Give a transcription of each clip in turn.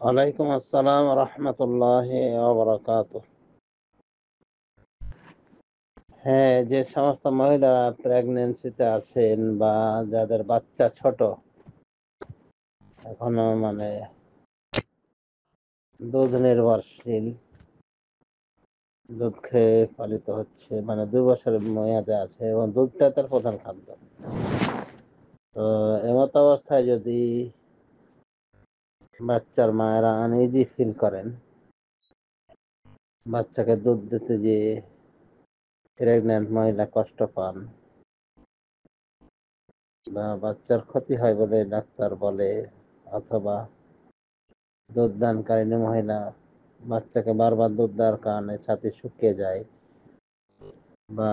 ওয়ালাইকুম আসসালাম রহমতুল্লাহি ওয়া বারাকাতুহু। হ্যাঁ, যে সমস্ত মহিলা প্রেগন্যান্সিতে আছেন বা যাদের বাচ্চা ছোট, এখনো দুধ নির্ভরশীল, দুধ খেয়ে পালিত হচ্ছে, ২ বছরের মেয়াদে আছে এবং দুধটা তার প্রধান খাদ্য। তো এমত অবস্থায় যদি বাচ্চার মায়েরা আনইজি ফিল করেন, বাচ্চাকে দুধ দিতে যেয়ে প্রেগন্যান্ট মহিলা কষ্ট পান বা বাচ্চার ক্ষতি হয় বলে ডাক্তার বলে, অথবা দুধদানকারিণী মহিলা বাচ্চাকে বারবার দুধ দেওয়ার কারণে ছাতি শুকিয়ে যায় বা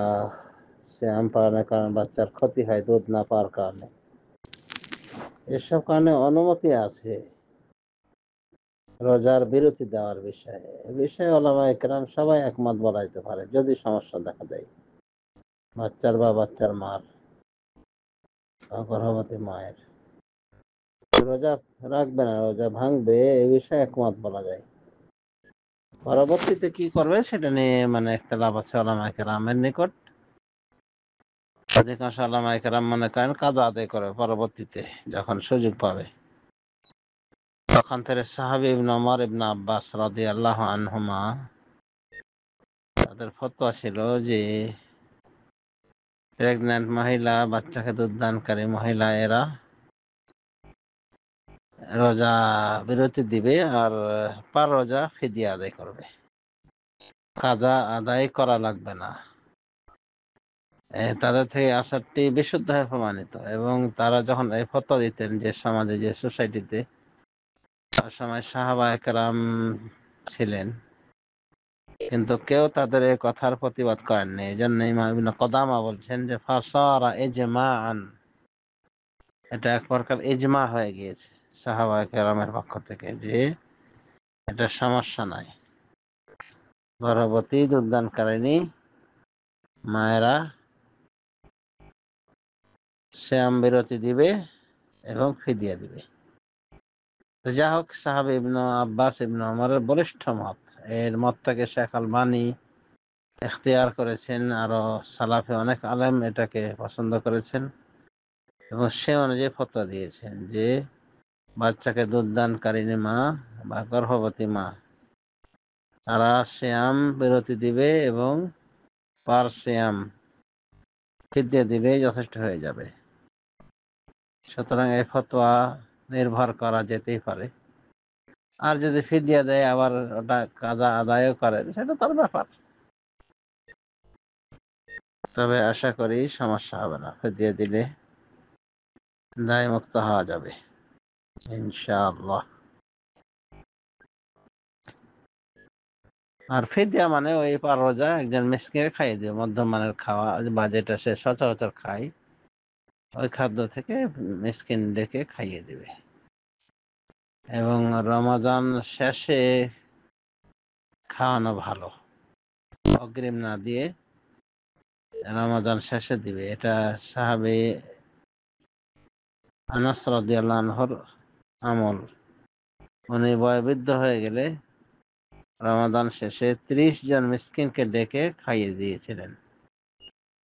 শ্যাম পালনের কারণে বাচ্চার ক্ষতি হয় দুধ না পাওয়ার কারণে, এসব কারণে অনুমতি আছে রোজার বিরতি দেওয়ার বিষয়ে। এ বিষয়ে ওলামায়ে কেরাম সবাই একমত বলা যেতে পারে, যদি সমস্যা দেখা দেয় বাচ্চার বা বাচ্চার মার বা গর্ভবতী মায়ের। রোজা রাখবে না, রোজা ভাঙবে, এ বিষয়ে একমত বলা যায়। পরবর্তীতে কি করবে সেটা নিয়ে ইখতিলাফ আছে ওলামায়ে কেরামের নিকট। অধিকাংশ ওলামায়ে কেরাম মনে করেন কাজা আদায় করবে পরবর্তীতে, যখন সুযোগ পাবে। তখন থেকে সাহাবী ইবনে ওমর, ইবনে আব্বাস রাদিয়াল্লাহু আনহুমা, তাদের ফতোয়া ছিল যে প্রেগন্যান্ট মহিলা, বাচ্চাকে দুধদানকারী মহিলা, এরা রোজা বিরতি দিবে আর পার রোজা ফিদিয়া আদায় করবে, কাজা আদায় করা লাগবে না। তাদের থেকে আসারটি বিশুদ্ধভাবে প্রমাণিত। এবং তারা যখন এই ফতোয়া দিতেন, যে সমাজে, যে সোসাইটিতে সময় সাহাবায়ে কেরাম ছিলেন, কিন্তু কেউ তাদের এই কথার প্রতিবাদ করেননি। এই জন্য ইমাম ইবনে কুদামা বলছেন যে ফাসারা ইজমাআন, এটা এক প্রকার ইজমা হয়ে গিয়েছে সাহাবায়ে কেরামের পক্ষ থেকে, যে এটা সমস্যা নাই। গর্ভবতী দুধদানকারিণী মায়েরা সিয়াম বিরতি দিবে এবং ফিদিয়া দিবে। যা হোক, সাহাবী ইবনে আব্বাস, ইবনে ওমরের বলিষ্ঠ মত, এর মতটাকে শেখ আলবানী ইখতিয়ার করেছেন, আরো সালাফে অনেক আলেম এটাকে পছন্দ করেছেন এবং সে অনুযায়ী ফতোয়া দিয়েছেন যে বাচ্চাকে দুধদানকারিণী মা বা গর্ভবতী মা, তারা সিয়াম বিরতি দিবে এবং পার সিয়াম ফিদিয়া দিলেই যথেষ্ট হয়ে যাবে। সুতরাং এই ফতোয়া নির্ভর করা যেতেই পারে। আর যদি ফিদিয়া দেয়, আবার ওটা কাজা আদায়ও করে, সেটা তার ব্যাপার। তবে আশা করি সমস্যা হবে না, ফিদিয়া দিলে দায়মুক্ত হওয়া যাবে ইনশাআল্লাহ। আর ফিদিয়া ওই পার রোজা একজন মিসকিনকে খাইয়ে দিবে, মধ্যম মানের খাওয়া বা যেটা সে সচরাচর খায়, ওই খাদ্য থেকে মিসকিন ডেকে খাইয়ে দিবে। এবং রমাদান শেষে খাওয়ানো ভালো, অগ্রিম না দিয়ে রমাদান শেষে দিবে। এটা সাহাবী আনাস রাদিয়াল্লাহু আনহুর আমল। উনি বয়োবৃদ্ধ হয়ে গেলে রমাদান শেষে 30 জন মিসকিনকে ডেকে খাইয়ে দিয়েছিলেন।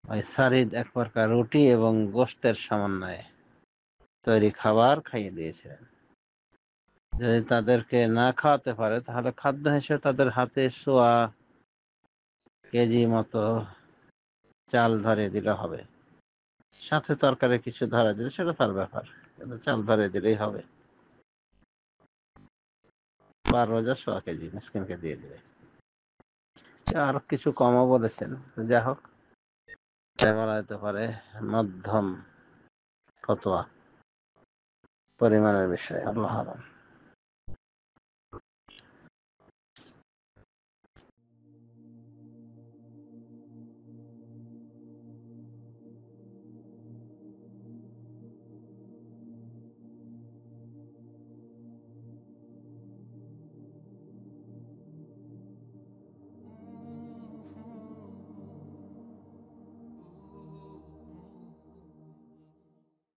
ওই সারিদ, এক প্রকার রুটি এবং গোশতের সমন্বয়ে তৈরি খাবার খাইয়ে দিয়েছিলেন। যদি তাদেরকে না খাওয়াতে পারে, তাহলে খাদ্য হিসেবে তাদের হাতে সোয়া কেজি মতো চাল ধরিয়ে দিলে হবে। সাথে তরকারি কিছু ধরে দিলে সেটা তার ব্যাপার, কিন্তু চাল ধরিয়ে দিলেই হবে। পার রোজা সোয়া কেজি মিসকিনকে দিয়ে দিবে। আর কিছু কমও বলেছেন, যা হোক, বলা যেতে পারে মধ্যম ফতোয়া পরিমাণের বিষয়। আল্লাহ আলাম।